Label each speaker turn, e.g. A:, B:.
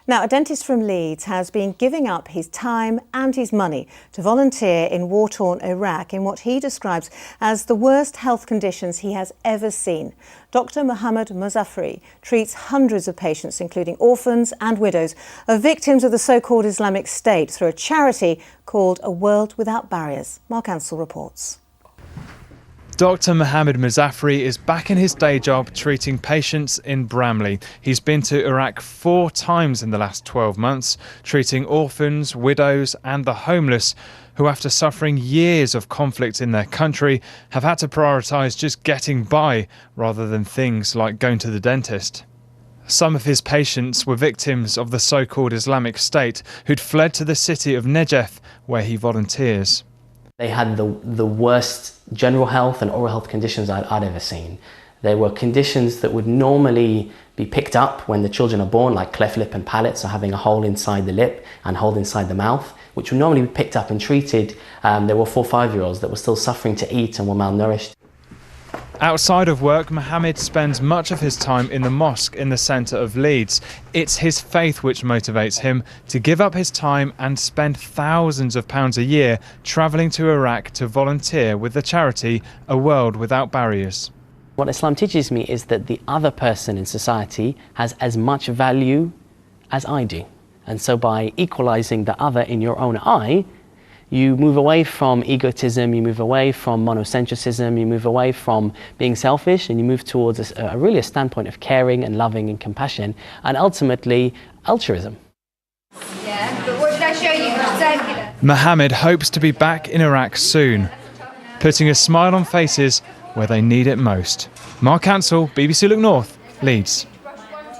A: Now, a dentist from Leeds has been giving up his time and his money to volunteer in war-torn Iraq in what he describes as the worst health conditions he has ever seen. Dr. Mohammed Mozafferi treats hundreds of patients, including orphans and widows, of victims of the so-called Islamic State through a charity called A World Without Barriers. Mark Ansell reports.
B: Dr. Mohammed Mozafferi is back in his day job treating patients in Bramley. He's been to Iraq 4 times in the last 12 months, treating orphans, widows and the homeless who, after suffering years of conflict in their country, have had to prioritise just getting by rather than things like going to the dentist. Some of his patients were victims of the so-called Islamic State who'd fled to the city of Najaf, where he volunteers.
C: They had the worst general health and oral health conditions I'd ever seen. There were conditions that would normally be picked up when the children are born, like cleft lip and palate, so having a hole inside the lip and hole inside the mouth, which would normally be picked up and treated. There were 4 or 5-year-olds that were still suffering to eat and were malnourished.
B: Outside of work, Mohammed spends much of his time in the mosque in the centre of Leeds. It's his faith which motivates him to give up his time and spend thousands of pounds a year travelling to Iraq to volunteer with the charity A World Without Barriers.
C: What Islam teaches me is that the other person in society has as much value as I do. And so by equalising the other in your own eye, you move away from egotism, you move away from monocentrism, you move away from being selfish, and you move towards really a standpoint of caring and loving and compassion, and ultimately altruism.
D: Yeah, but what should I show you? Circular.
B: Mohammed hopes to be back in Iraq soon, putting a smile on faces where they need it most. Mark Ansell, BBC Look North, Leeds.